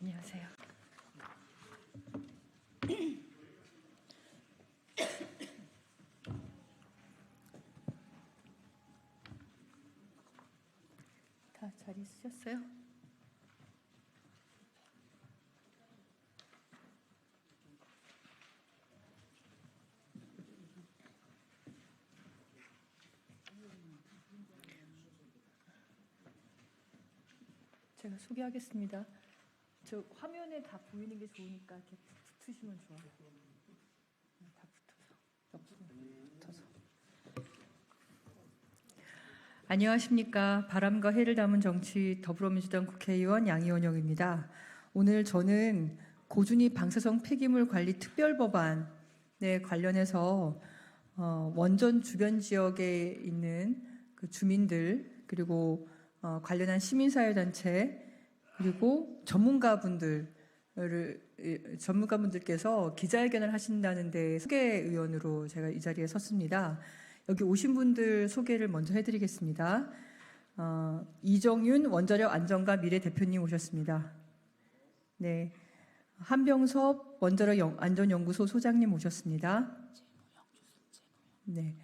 안녕하세요. 다 자리 쓰셨어요? 제가 소개하겠습니다. 저 화면에 다 보이는 게 좋으니까 이렇게 붙으시면 좋아요. 다 붙어서. 안녕하십니까. 바람과 해를 담은 정치 더불어민주당 국회의원 양이원영입니다. 오늘 저는 고준희 방사성 폐기물 관리 특별법안에 관련해서 원전 주변 지역에 있는 그 주민들 그리고 관련한 시민사회단체 그리고 전문가분들께서 기자회견을 하신다는 데 소개의원으로 제가 이 자리에 섰습니다. 여기 오신 분들 소개를 먼저 해드리겠습니다. 이정윤 원자력 안전과 미래 대표님 오셨습니다. 네, 한병섭 원자력 안전연구소 소장님 오셨습니다. 네,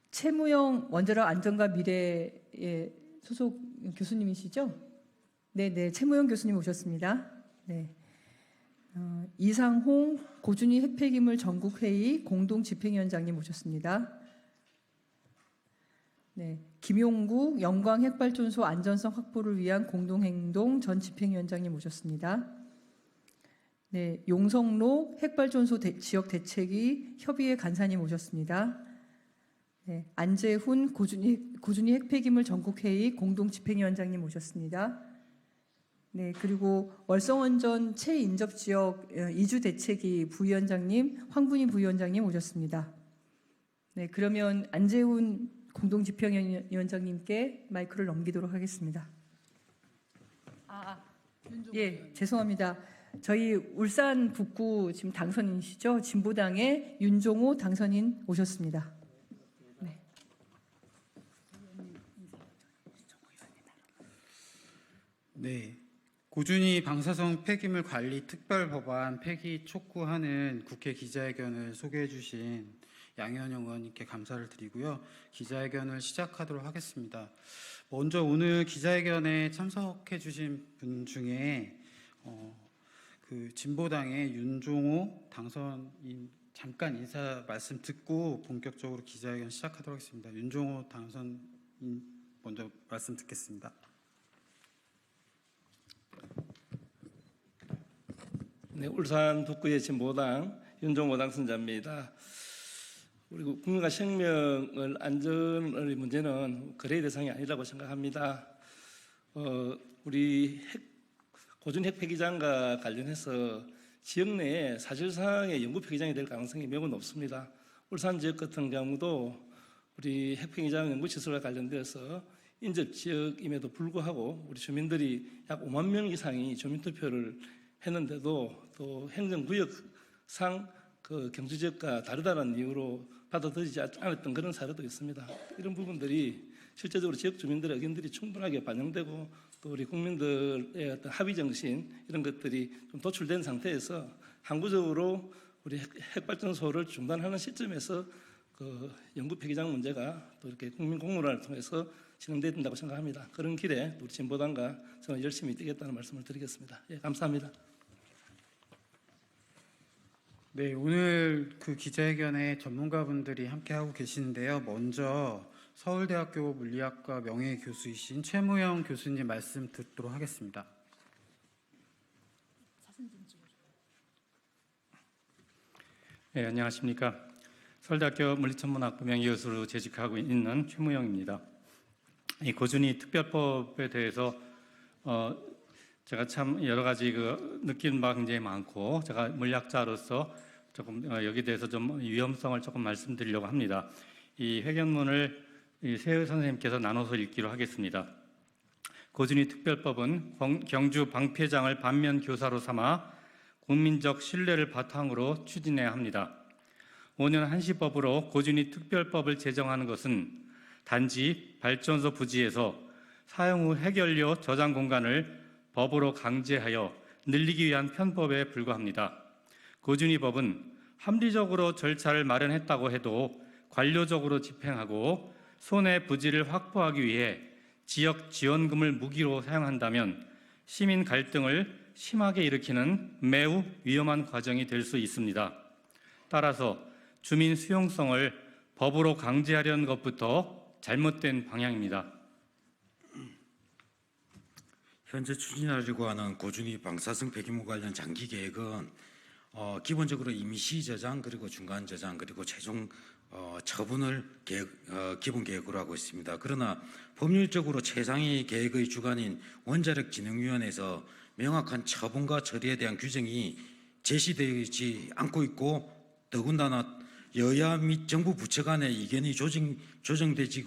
최무영 원자력 안전과 미래의 소속 교수님이시죠? 네, 최무영 교수님 오셨습니다. 네, 이상홍 고준희 핵폐기물 전국회의 공동집행위원장님 오셨습니다. 네, 김용국 영광 핵발전소 안전성 확보를 위한 공동행동 전 집행위원장님 오셨습니다. 네, 용성로 핵발전소 지역 대책위 협의회 간사님 오셨습니다. 네, 안재훈 고준희 핵폐기물 전국회의 공동집행위원장님 오셨습니다. 네, 그리고 월성원전 최인접지역 이주대책위 부위원장님, 황분희 부위원장님 오셨습니다. 네, 그러면 안재훈 공동집행위원장님께 마이크를 넘기도록 하겠습니다. 예, 죄송합니다. 저희 울산 북구 지금 당선인이시죠? 진보당의 윤종호 당선인 오셨습니다. 네. 네, 고준희 방사성 폐기물 관리 특별법안 폐기 촉구하는 국회 기자회견을 소개해 주신 양이원영 의원님께 감사를 드리고요. 기자회견을 시작하도록 하겠습니다. 먼저 오늘 기자회견에 참석해 주신 분 중에 그 진보당의 윤종호 당선인 잠깐 인사 말씀 듣고 본격적으로 기자회견 시작하도록 하겠습니다. 윤종호 당선인 먼저 말씀 듣겠습니다. 네, 울산 북구의 진보당 윤종호 당선자입니다. 우리 국민과 생명을 안전의 문제는 거래의 대상이 아니라고 생각합니다. 우리 고준희 핵폐기장과 관련해서 지역 내에 사실상의 영구 폐기장이 될 가능성이 매우 높습니다. 울산 지역 같은 경우도 우리 핵폐기장 연구시설과 관련되어서 인접 지역임에도 불구하고 우리 주민들이 약 5만 명 이상이 주민투표를 했는데도 또 행정구역상 그 경주지역과 다르다는 이유로 받아들이지 않았던 그런 사례도 있습니다. 이런 부분들이 실제적으로 지역 주민들의 의견들이 충분하게 반영되고 또 우리 국민들의 어떤 합의 정신 이런 것들이 좀 도출된 상태에서 항구적으로 우리 핵발전소를 중단하는 시점에서 그 영구 폐기장 문제가 또 이렇게 국민 공론화를 통해서 진행돼야 된다고 생각합니다. 그런 길에 우리 진보당과 저는 열심히 뛰겠다는 말씀을 드리겠습니다. 예, 감사합니다. 네, 오늘 그 기자회견에 전문가분들이 함께하고 계시는데요. 먼저 서울대학교 물리학과 명예교수이신 최무영 교수님 말씀 듣도록 하겠습니다. 네, 안녕하십니까. 서울대학교 물리천문학부 명예교수로 재직하고 있는 최무영입니다. 이 고준희 특별법에 대해서 제가 참 여러 가지 느끼는 바가 굉장히 많고 제가 물리학자로서 조금 여기에 대해서 좀 위험성을 조금 말씀드리려고 합니다. 이 회견문을 세의 선생님께서 나눠서 읽기로 하겠습니다. 고준희 특별법은 경주 방패장을 반면 교사로 삼아 국민적 신뢰를 바탕으로 추진해야 합니다. 5년 한시법으로 고준희 특별법을 제정하는 것은 단지 발전소 부지에서 사용 후 핵연료 저장 공간을 법으로 강제하여 늘리기 위한 편법에 불과합니다. 고준위 법은 합리적으로 절차를 마련했다고 해도 관료적으로 집행하고 손해 부지를 확보하기 위해 지역 지원금을 무기로 사용한다면 시민 갈등을 심하게 일으키는 매우 위험한 과정이 될 수 있습니다. 따라서 주민 수용성을 법으로 강제하려는 것부터 잘못된 방향입니다. 현재 추진하려고 하는 고준위 방사성 폐기물 관련 장기 계획은 기본적으로 임시 저장 그리고 중간 저장 그리고 최종 처분을 기본 계획으로 하고 있습니다. 그러나 법률적으로 최상위 계획의 주관인 원자력진흥위원회에서 명확한 처분과 처리에 대한 규정이 제시되지 않고 있고 더군다나 여야 및 정부 부처 간의 이견이 조정되지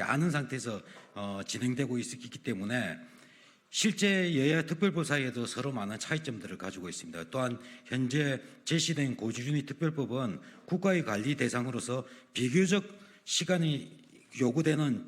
않은 상태에서 진행되고 있기 때문에 실제 여야 특별법 사이에도 서로 많은 차이점들을 가지고 있습니다. 또한 현재 제시된 고준위 특별법은 국가의 관리 대상으로서 비교적 시간이 요구되는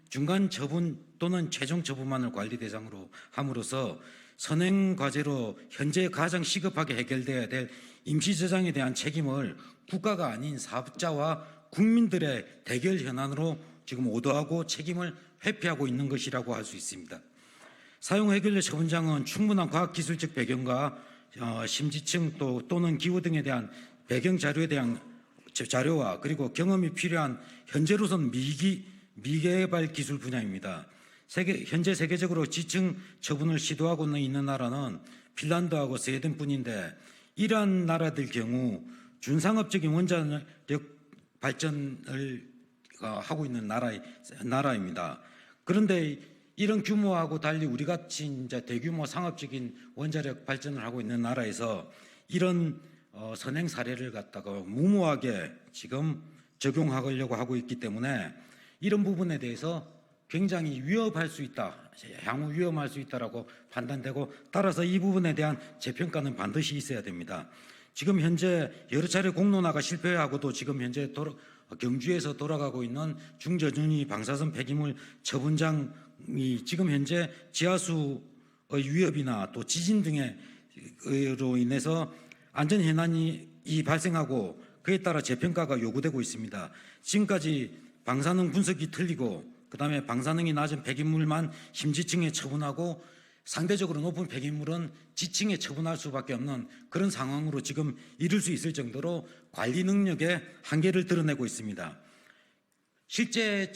중간 처분 또는 최종 처분만을 관리 대상으로 함으로써 선행 과제로 현재 가장 시급하게 해결돼야 될 임시 저장에 대한 책임을 국가가 아닌 사업자와 국민들의 대결 현안으로 지금 오도하고 책임을 회피하고 있는 것이라고 할 수 있습니다. 사용 해결료 처분장은 충분한 과학기술적 배경과 심지층 또는 기후 등에 대한 배경 자료에 대한 자료와 그리고 경험이 필요한 현재로선 미개발 기술 분야입니다. 현재 세계적으로 지층 처분을 시도하고 있는 나라는 핀란드하고 스웨덴뿐인데 이러한 나라들 경우 준상업적인 원자력 발전을 하고 있는 나라입니다. 그런데 이런 규모하고 달리 우리 같이 이제 대규모 상업적인 원자력 발전을 하고 있는 나라에서 이런 선행 사례를 갖다가 무모하게 지금 적용하려고 하고 있기 때문에 이런 부분에 대해서 굉장히 위협할 수 있다, 향후 위험할 수 있다라고 판단되고 따라서 이 부분에 대한 재평가는 반드시 있어야 됩니다. 지금 현재 여러 차례 공론화가 실패하고도 지금 현재 경주에서 돌아가고 있는 중저준위 방사선 폐기물 처분장이 지금 현재 지하수의 위협이나 또 지진 등으로 인해서 안전 현안이 발생하고 그에 따라 재평가가 요구되고 있습니다. 지금까지 방사능 분석이 틀리고 그다음에 방사능이 낮은 폐기물만 심지층에 처분하고 상대적으로 높은 폐기물은 지층에 처분할 수밖에 없는 그런 상황으로 지금 이를 수 있을 정도로 관리 능력의 한계를 드러내고 있습니다. 실제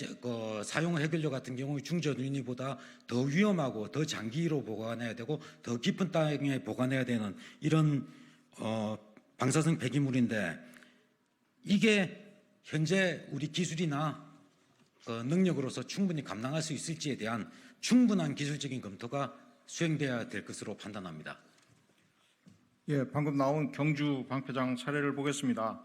사용 해결료 같은 경우 중저준위보다 더 위험하고 더 장기로 보관해야 되고 더 깊은 땅에 보관해야 되는 이런 방사성 폐기물인데 이게 현재 우리 기술이나 능력으로서 충분히 감당할 수 있을지에 대한 충분한 기술적인 검토가 수행돼야 될 것으로 판단합니다. 예, 방금 나온 경주 방패장 사례를 보겠습니다.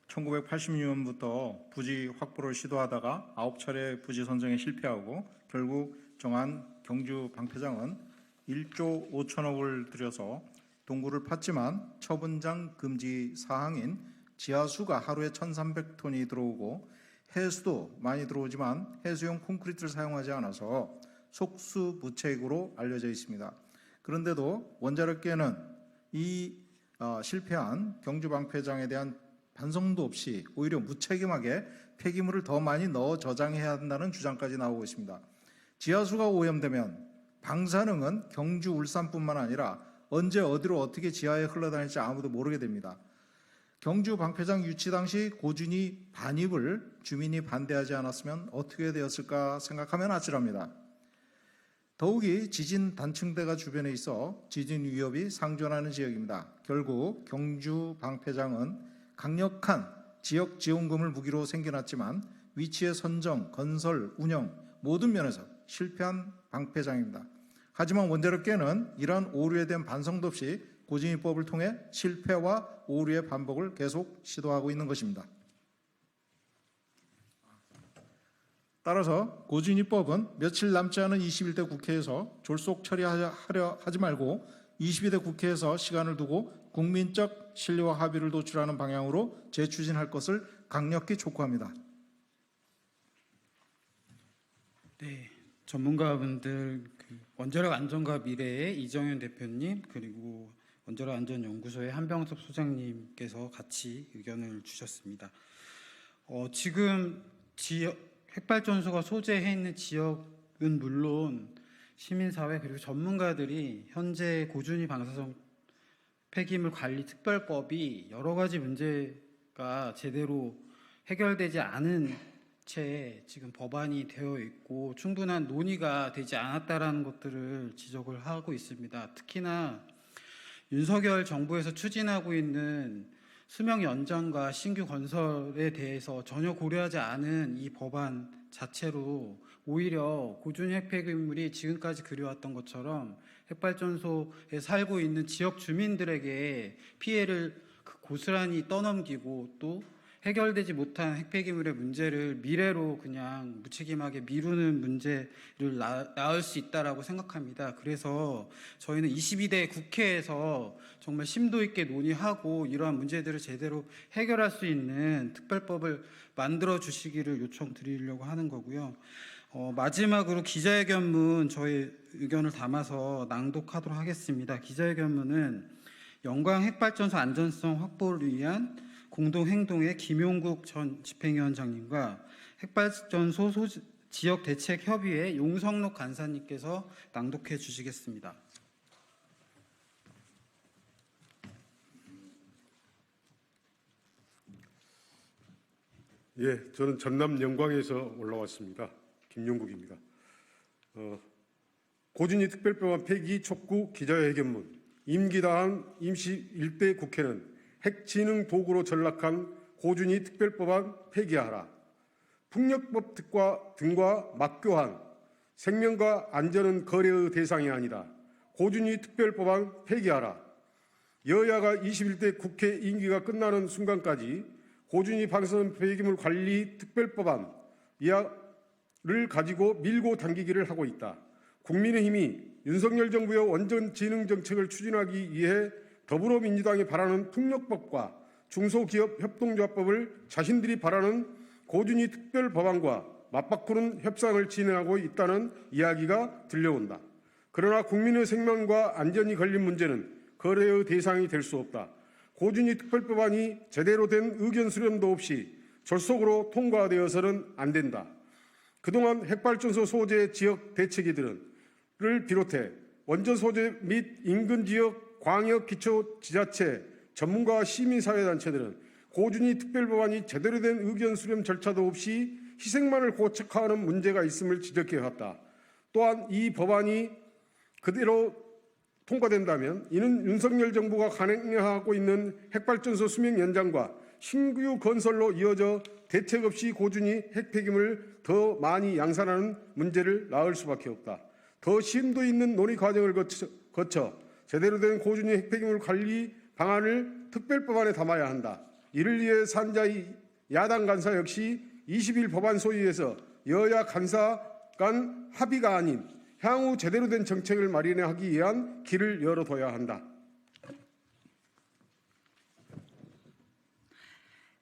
1980년부터 부지 확보를 시도하다가 9차례 부지 선정에 실패하고 결국 정한 경주 방패장은 1조 5천억을 들여서 동굴을 팠지만 처분장 금지 사항인 지하수가 하루에 1,300톤이 들어오고 해수도 많이 들어오지만 해수용 콘크리트를 사용하지 않아서 속수무책으로 알려져 있습니다. 그런데도 원자력계는 이 실패한 경주 방패장에 대한 반성도 없이 오히려 무책임하게 폐기물을 더 많이 넣어 저장해야 한다는 주장까지 나오고 있습니다. 지하수가 오염되면 방사능은 경주, 울산뿐만 아니라 언제 어디로 어떻게 지하에 흘러다닐지 아무도 모르게 됩니다. 경주 방패장 유치 당시 고준위 반입을 주민이 반대하지 않았으면 어떻게 되었을까 생각하면 아찔합니다. 더욱이 지진 단층대가 주변에 있어 지진 위협이 상존하는 지역입니다. 결국 경주 방패장은 강력한 지역 지원금을 무기로 생겨났지만 위치의 선정, 건설, 운영 모든 면에서 실패한 방패장입니다. 하지만 원자력계는 이러한 오류에 대한 반성도 없이 고준위법을 통해 실패와 오류의 반복을 계속 시도하고 있는 것입니다. 따라서 고준위법은 며칠 남지 않은 21대 국회에서 졸속 처리하려 하지 말고 22대 국회에서 시간을 두고 국민적 신뢰와 합의를 도출하는 방향으로 재추진할 것을 강력히 촉구합니다. 네, 전문가분들 원자력 안전과 미래의 이정현 대표님 그리고 원자력 안전연구소의 한병섭 소장님께서 같이 의견을 주셨습니다. 지금 핵발전소가 소재해 있는 지역은 물론 시민사회 그리고 전문가들이 현재 고준위 방사성 폐기물 관리 특별법이 여러 가지 문제가 제대로 해결되지 않은 채 지금 법안이 되어 있고 충분한 논의가 되지 않았다라는 것들을 지적을 하고 있습니다. 특히나 윤석열 정부에서 추진하고 있는 수명 연장과 신규 건설에 대해서 전혀 고려하지 않은 이 법안 자체로 오히려 고준위 핵폐기물이 지금까지 그려왔던 것처럼 핵발전소에 살고 있는 지역 주민들에게 피해를 고스란히 떠넘기고 또 해결되지 못한 핵폐기물의 문제를 미래로 그냥 무책임하게 미루는 문제를 낳을 수 있다라고 생각합니다. 그래서 저희는 22대 국회에서 정말 심도 있게 논의하고 이러한 문제들을 제대로 해결할 수 있는 특별법을 만들어 주시기를 요청드리려고 하는 거고요. 마지막으로 기자회견문 저희 의견을 담아서 낭독하도록 하겠습니다. 기자회견문은 영광 핵발전소 안전성 확보를 위한 공동행동의 김용국 전 집행위원장님과 핵발전소 지역대책협의회 용성록 간사님께서 낭독해 주시겠습니다. 예, 저는 전남 영광에서 올라왔습니다. 김용국입니다. 고준위 특별법안 폐기 촉구 기자회견문. 임기다한 임시 1대 국회는 핵지능 도구로 전락한 고준위 특별법안 폐기하라. 풍력법 등과 맞교한 생명과 안전은 거래의 대상이 아니다. 고준위 특별법안 폐기하라. 여야가 21대 국회 임기가 끝나는 순간까지 고준위 방사선 폐기물 관리 특별법안 를 가지고 밀고 당기기를 하고 있다. 국민의힘이 윤석열 정부의 원전 지능 정책을 추진하기 위해 더불어민주당이 바라는 풍력법과 중소기업 협동조합법을 자신들이 바라는 고준위 특별법안과 맞바꾸는 협상을 진행하고 있다는 이야기가 들려온다. 그러나 국민의 생명과 안전이 걸린 문제는 거래의 대상이 될 수 없다. 고준위 특별법안이 제대로 된 의견 수렴도 없이 졸속으로 통과되어서는 안 된다. 그동안 핵발전소 소재 지역 대책위들을 비롯해 원전 소재 및 인근 지역 광역 기초 지자체 전문가와 시민사회단체들은 고준위 특별법안이 제대로 된 의견 수렴 절차도 없이 희생만을 고착화하는 문제가 있음을 지적해왔다. 또한 이 법안이 그대로 통과된다면 이는 윤석열 정부가 강행하고 있는 핵발전소 수명 연장과 신규 건설로 이어져 대책 없이 고준위 핵폐기물을 더 많이 양산하는 문제를 낳을 수밖에 없다. 더 심도 있는 논의 과정을 거쳐 제대로 된 고준위 핵폐기물 관리 방안을 특별법안에 담아야 한다. 이를 위해 산자의 야당 간사 역시 20일 법안 소위에서 여야 간사 간 합의가 아닌 향후 제대로 된 정책을 마련하기 위한 길을 열어둬야 한다.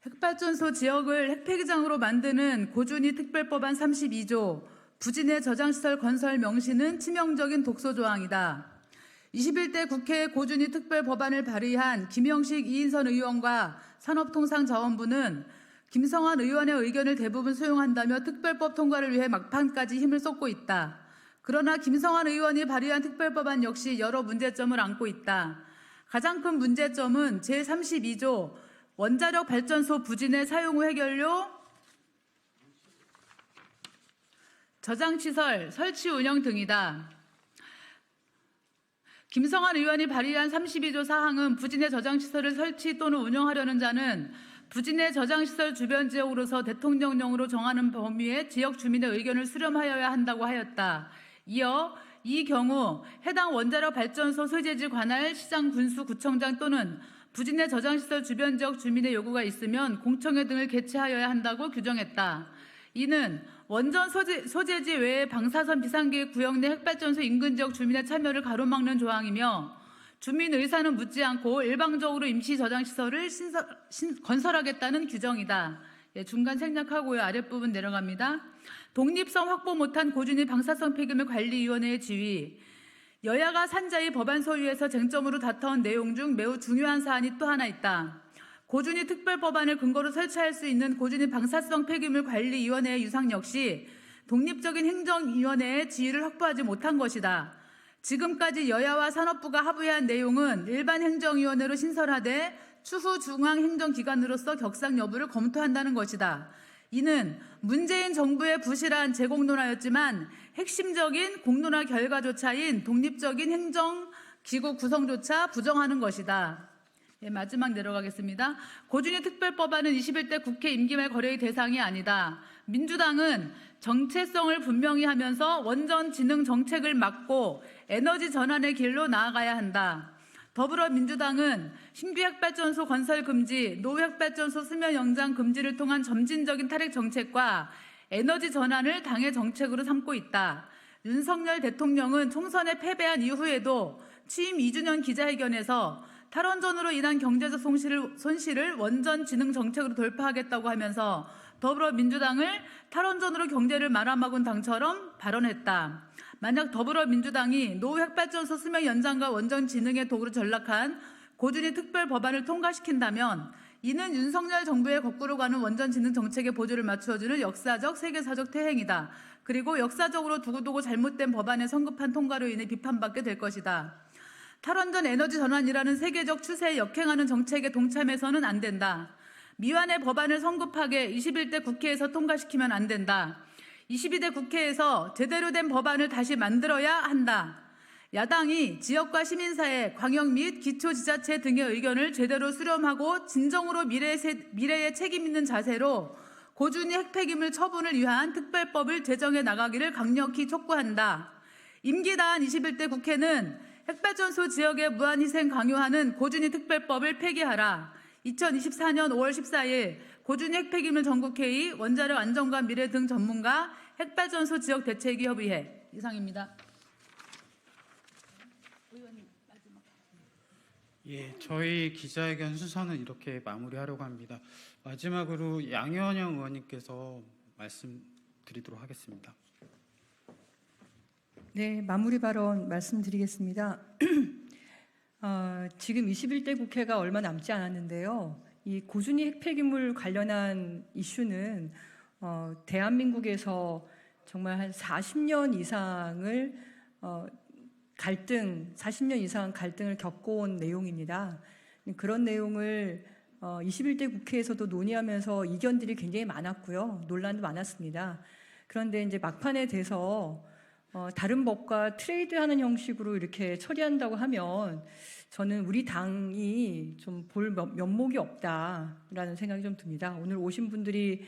핵발전소 지역을 핵폐기장으로 만드는 고준위 특별법안 32조 부진해 저장시설 건설 명시는 치명적인 독소 조항이다. 21대 국회 고준위 특별법안을 발의한 김영식 이인선 의원과 산업통상자원부는 김성환 의원의 의견을 대부분 수용한다며 특별법 통과를 위해 막판까지 힘을 쏟고 있다. 그러나 김성환 의원이 발의한 특별법안 역시 여러 문제점을 안고 있다. 가장 큰 문제점은 제32조 원자력 발전소 부진의 사용 후 해결료, 저장시설, 설치 운영 등이다. 김성환 의원이 발의한 32조 사항은 부진의 저장시설을 설치 또는 운영하려는 자는 부진의 저장시설 주변 지역으로서 대통령령으로 정하는 범위의 지역 주민의 의견을 수렴하여야 한다고 하였다. 이어 이 경우 해당 원자력 발전소 소재지 관할 시장 군수 구청장 또는 부진의 저장시설 주변 지역 주민의 요구가 있으면 공청회 등을 개최하여야 한다고 규정했다. 이는 원전 소재지 외에 방사선 비상계획 구역 내 핵발전소 인근 지역 주민의 참여를 가로막는 조항이며 주민 의사는 묻지 않고 일방적으로 임시 저장시설을 건설하겠다는 규정이다. 예, 중간 생략하고요. 아랫부분 내려갑니다. 독립성 확보 못한 고준위 방사성 폐기물 관리위원회의 지위, 여야가 산자위 법안 소위에서 쟁점으로 다퉈온 내용 중 매우 중요한 사안이 또 하나 있다. 고준위 특별법안을 근거로 설치할 수 있는 고준위 방사성 폐기물 관리위원회의 유상 역시 독립적인 행정위원회의 지위를 확보하지 못한 것이다. 지금까지 여야와 산업부가 합의한 내용은 일반 행정위원회로 신설하되 추후 중앙행정기관으로서 격상 여부를 검토한다는 것이다. 이는 문재인 정부의 부실한 제공론화였지만 핵심적인 공론화 결과조차인 독립적인 행정기구 구성조차 부정하는 것이다. 예, 마지막 내려가겠습니다. 고준위 특별법안은 21대 국회 임기 말 거래의 대상이 아니다. 민주당은 정체성을 분명히 하면서 원전 진흥 정책을 막고 에너지 전환의 길로 나아가야 한다. 더불어민주당은 신규핵발전소 건설 금지, 노후핵발전소 수면 연장 금지를 통한 점진적인 탈핵 정책과 에너지 전환을 당의 정책으로 삼고 있다. 윤석열 대통령은 총선에 패배한 이후에도 취임 2주년 기자회견에서 탈원전으로 인한 경제적 손실을 원전 진흥 정책으로 돌파하겠다고 하면서 더불어민주당을 탈원전으로 경제를 말아먹은 당처럼 발언했다. 만약 더불어민주당이 노후 핵발전소 수명 연장과 원전 진흥의 도구로 전락한 고준위 특별 법안을 통과시킨다면 이는 윤석열 정부의 거꾸로 가는 원전 진흥 정책의 보조를 맞추어주는 역사적 세계사적 퇴행이다. 그리고 역사적으로 두고두고 잘못된 법안의 성급한 통과로 인해 비판받게 될 것이다. 탈원전 에너지 전환이라는 세계적 추세에 역행하는 정책에 동참해서는 안 된다. 미완의 법안을 성급하게 21대 국회에서 통과시키면 안 된다. 22대 국회에서 제대로 된 법안을 다시 만들어야 한다. 야당이 지역과 시민사회, 광역 및 기초지자체 등의 의견을 제대로 수렴하고 진정으로 미래에 책임 있는 자세로 고준위 핵폐기물 처분을 위한 특별법을 제정해 나가기를 강력히 촉구한다. 임기 다한 21대 국회는 핵발전소 지역의 무한희생 강요하는 고준위 특별법을 폐기하라. 2024년 5월 14일 고준위 핵폐기물 전국회의, 원자력 안전과 미래 등 전문가, 핵발전소 지역 대책위 협의회. 이상입니다. 예, 저희 기자회견 순서는 이렇게 마무리하려고 합니다. 마지막으로 양현영 의원님께서 말씀드리도록 하겠습니다. 네, 마무리 발언 말씀드리겠습니다. 지금 21대 국회가 얼마 남지 않았는데요. 이 고준위 핵폐기물 관련한 이슈는 대한민국에서 정말 한 40년 이상을 40년 이상 갈등을 겪어온 내용입니다. 그런 내용을 21대 국회에서도 논의하면서 이견들이 굉장히 많았고요. 논란도 많았습니다. 그런데 이제 막판에 돼서 다른 법과 트레이드하는 형식으로 이렇게 처리한다고 하면 저는 우리 당이 좀 볼 면목이 없다라는 생각이 좀 듭니다. 오늘 오신 분들이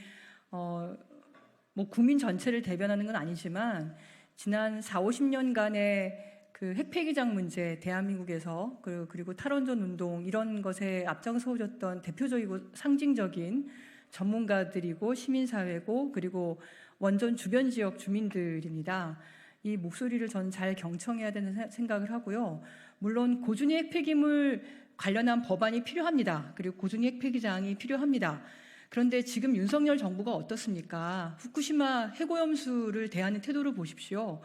뭐 국민 전체를 대변하는 건 아니지만 지난 40~50년간의 그 핵폐기장 문제, 대한민국에서 그리고 탈원전 운동 이런 것에 앞장서줬던 대표적이고 상징적인 전문가들이고 시민사회고 그리고 원전 주변 지역 주민들입니다. 이 목소리를 저는 잘 경청해야 되는 생각을 하고요. 물론 고준위 핵폐기물 관련한 법안이 필요합니다. 그리고 고준위 핵폐기장이 필요합니다. 그런데 지금 윤석열 정부가 어떻습니까? 후쿠시마 핵오염수를 대하는 태도를 보십시오.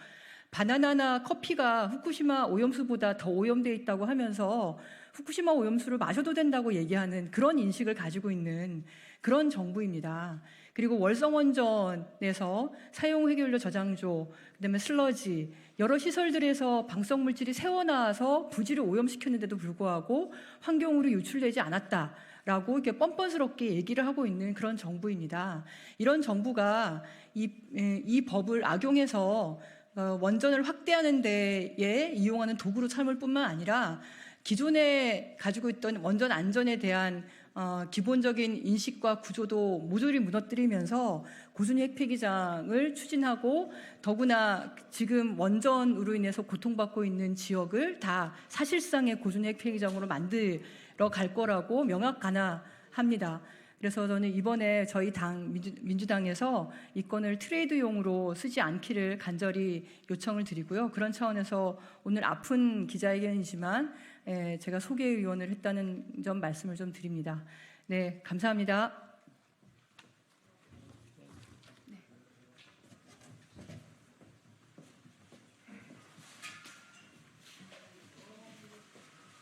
바나나나 커피가 후쿠시마 오염수보다 더 오염되어 있다고 하면서 후쿠시마 오염수를 마셔도 된다고 얘기하는 그런 인식을 가지고 있는 그런 정부입니다. 그리고 월성원전에서 사용해결료 저장소, 그다음에 슬러지, 여러 시설들에서 방사물질이 새어나와서 부지를 오염시켰는데도 불구하고 환경으로 유출되지 않았다라고 이렇게 뻔뻔스럽게 얘기를 하고 있는 그런 정부입니다. 이런 정부가 이 법을 악용해서 원전을 확대하는 데에 이용하는 도구로 삼을 뿐만 아니라 기존에 가지고 있던 원전 안전에 대한 기본적인 인식과 구조도 모조리 무너뜨리면서 고준위 핵폐기장을 추진하고 더구나 지금 원전으로 인해서 고통받고 있는 지역을 다 사실상의 고준위 핵폐기장으로 만들어 갈 거라고 명확하나합니다. 그래서 저는 이번에 저희 당 민주당에서 이 건을 트레이드용으로 쓰지 않기를 간절히 요청을 드리고요. 그런 차원에서 오늘 아픈 기자회견이지만 제가 소개위원을 했다는 점 말씀을 좀 드립니다. 네, 감사합니다.